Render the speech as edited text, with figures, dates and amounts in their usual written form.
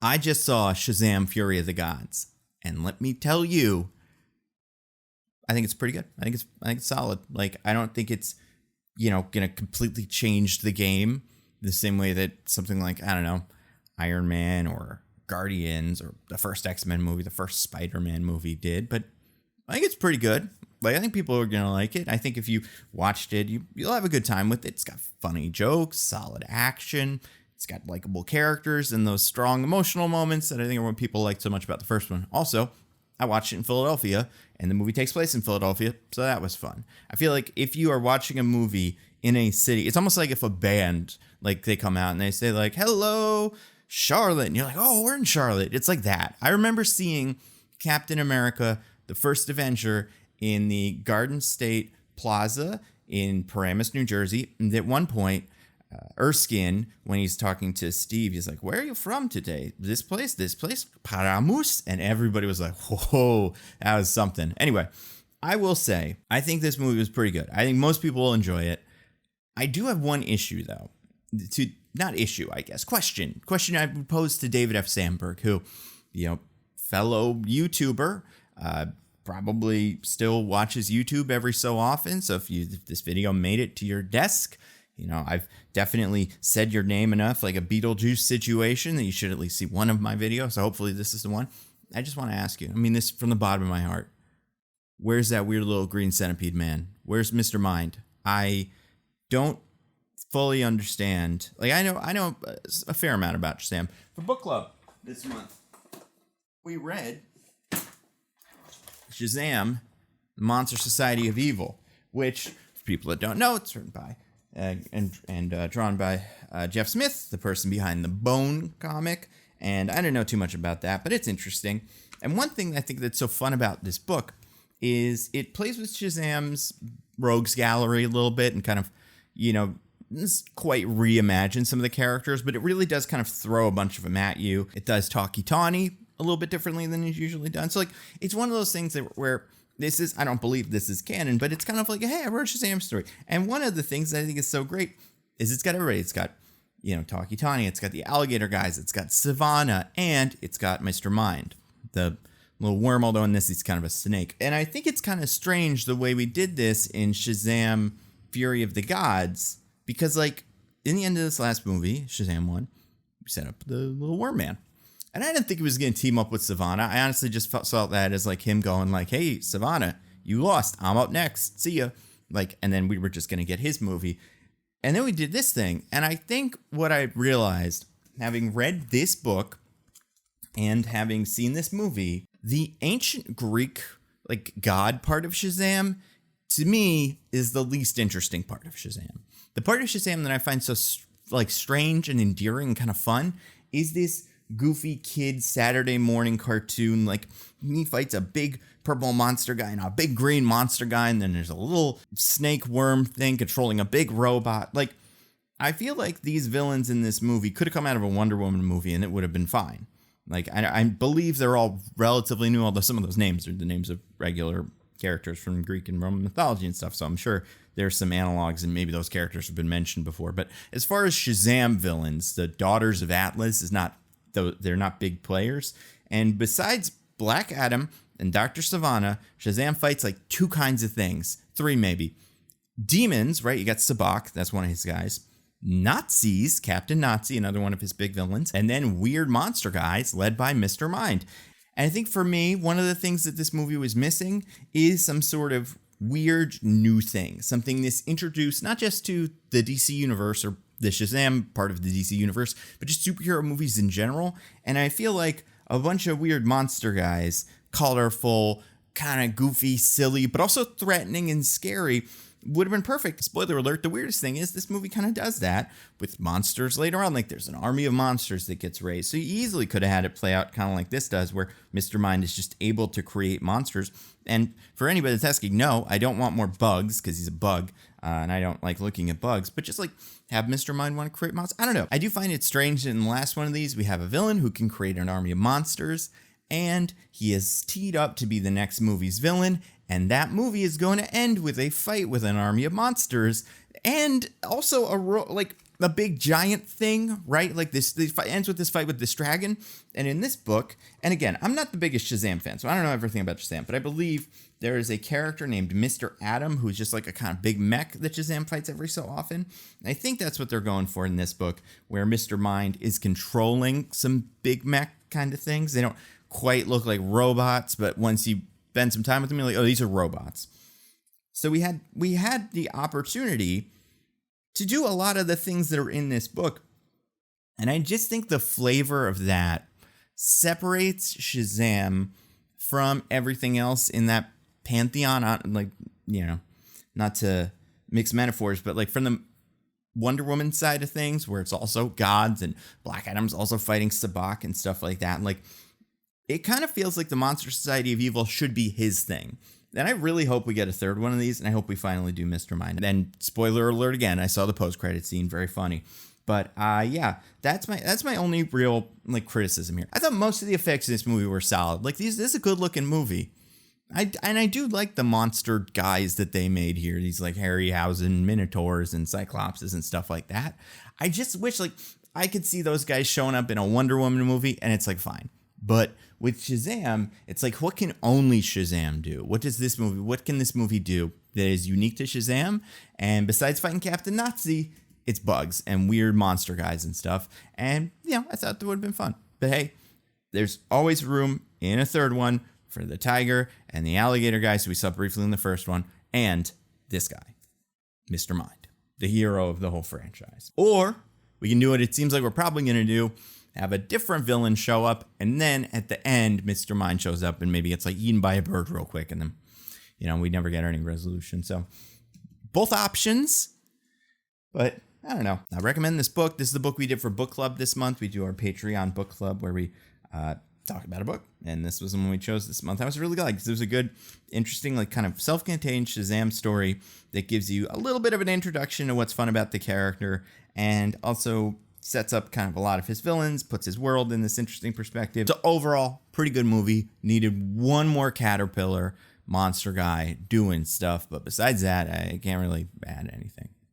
I just saw Shazam Fury of the Gods, and let me tell you, I think it's pretty good. I think it's solid. Like, I don't think it's, gonna completely change the game the same way that something like, I don't know, Iron Man or Guardians or the first X-Men movie, the first Spider-Man movie did, but I think it's pretty good. Like, I think people are gonna like it. I think if you watched it, you'll have a good time with it. It's got funny jokes, solid action. It's got likable characters and those strong emotional moments that I think are what people liked so much about the first one. Also, I watched it in Philadelphia, and the movie takes place in Philadelphia, so that was fun. I feel like if you are watching a movie in a city, it's almost like if a band, like, they come out and they say, like, hello, Charlotte, and you're like, oh, we're in Charlotte. It's like that. I remember seeing Captain America, the first Avenger, in the Garden State Plaza in Paramus, New Jersey, and at one point, Erskine, when he's talking to Steve, he's like, where are you from today? This place, Paramus. And everybody was like, whoa, that was something. Anyway, I will say, I think this movie was pretty good. I think most people will enjoy it. I do have one issue, though. Not issue, I guess. Question I posed to David F. Sandberg, who, fellow YouTuber, probably still watches YouTube every so often. So if this video made it to your desk, I've definitely said your name enough, like a Beetlejuice situation, that you should at least see one of my videos. So hopefully this is the one. I just want to ask you, this from the bottom of my heart. Where's that weird little green centipede man? Where's Mr. Mind? I don't fully understand. Like, I know a fair amount about Shazam. For book club this month, we read Shazam, The Monster Society of Evil, which, for people that don't know, it's written by and drawn by Jeff Smith, the person behind the Bone comic. And I don't know too much about that, but it's interesting. And one thing I think that's so fun about this book is it plays with Shazam's rogues gallery a little bit and kind of, quite reimagine some of the characters, but it really does kind of throw a bunch of them at you. It does Talkie Tawny a little bit differently than it's usually done. So, like, it's one of those things where this is, I don't believe this is canon, but it's kind of like, hey, I wrote a Shazam story. And one of the things that I think is so great is it's got everybody. It's got, Talkie Tawny, it's got the alligator guys, it's got Savannah, and it's got Mr. Mind, the little worm, although in this he's kind of a snake. And I think it's kind of strange the way we did this in Shazam Fury of the Gods, because, like, in the end of this last movie, Shazam 1, we set up the little worm man. And I didn't think he was going to team up with Savannah. I honestly just saw that as, like, him going, like, hey, Savannah, you lost. I'm up next. See ya. Like, and then we were just going to get his movie. And then we did this thing. And I think what I realized, having read this book and having seen this movie, the ancient Greek, like, god part of Shazam, to me, is the least interesting part of Shazam. The part of Shazam that I find so, like, strange and endearing and kind of fun is this goofy kid Saturday morning cartoon. Like, he fights a big purple monster guy and a big green monster guy, and then there's a little snake worm thing controlling a big robot. Like, I feel like these villains in this movie could have come out of a Wonder Woman movie and it would have been fine. Like, I believe they're all relatively new, although some of those names are the names of regular characters from Greek and Roman mythology and stuff, so I'm sure there's some analogs and maybe those characters have been mentioned before. But as far as Shazam villains, the Daughters of Atlas is not, they're not big players. And besides Black Adam and Dr. Savannah, Shazam fights like two kinds of things. Three, maybe. Demons, right? You got Sabak, that's one of his guys. Nazis, Captain Nazi, another one of his big villains. And then weird monster guys led by Mr. Mind. And I think for me, one of the things that this movie was missing is some sort of weird new thing. Something that's introduced not just to the DC universe or the Shazam part of the DC universe, but just superhero movies in general. And I feel like a bunch of weird monster guys, colorful, kind of goofy, silly, but also threatening and scary, would have been perfect. Spoiler alert, the weirdest thing is this movie kind of does that with monsters later on. Like, there's an army of monsters that gets raised. So you easily could have had it play out kind of like this does, where Mr. Mind is just able to create monsters. And for anybody that's asking, no, I don't want more bugs, because he's a bug, and I don't like looking at bugs, but just like have Mr. Mind want to create monsters. I don't know. I do find it strange that in the last one of these, we have a villain who can create an army of monsters, and he is teed up to be the next movie's villain, And that movie is going to end with a fight with an army of monsters and also a big giant thing, right? Like this fight ends with this fight with this dragon. And in this book, and again, I'm not the biggest Shazam fan, so I don't know everything about Shazam, but I believe there is a character named Mr. Atom who's just like a kind of big mech that Shazam fights every so often. And I think that's what they're going for in this book, where Mr. Mind is controlling some big mech kind of things. They don't quite look like robots, but once you spend some time with them, you're like, oh, these are robots. So we had the opportunity to do a lot of the things that are in this book. And I just think the flavor of that separates Shazam from everything else in that pantheon. Like, not to mix metaphors, but like from the Wonder Woman side of things, where it's also gods and Black Adam's also fighting Sabbac and stuff like that. And like, it kind of feels like the Monster Society of Evil should be his thing. And I really hope we get a third one of these, and I hope we finally do Mr. Mind. And spoiler alert again, I saw the post-credit scene, very funny. But yeah, that's my only real like criticism here. I thought most of the effects in this movie were solid. Like this is a good-looking movie. I do like the monster guys that they made here. These like Harryhausen Minotaurs and Cyclopses and stuff like that. I just wish like I could see those guys showing up in a Wonder Woman movie, and it's like fine. But with Shazam, it's like, what can only Shazam do? What can this movie do that is unique to Shazam? And besides fighting Captain Nazi, it's bugs and weird monster guys and stuff. And, I thought that would have been fun. But hey, there's always room in a third one for the tiger and the alligator guys who we saw briefly in the first one, and this guy, Mr. Mind, the hero of the whole franchise. Or we can do what it seems like we're probably going to do, have a different villain show up, and then at the end, Mr. Mind shows up and maybe gets like eaten by a bird real quick, and then, we never get any resolution. So both options, but I don't know. I recommend this book. This is the book we did for book club this month. We do our Patreon book club where we talk about a book, and this was the one we chose this month. I was really glad because it was a good, interesting, like kind of self-contained Shazam story that gives you a little bit of an introduction to what's fun about the character, and also sets up kind of a lot of his villains, puts his world in this interesting perspective. So overall, pretty good movie. Needed one more caterpillar monster guy doing stuff, but besides that, I can't really add anything.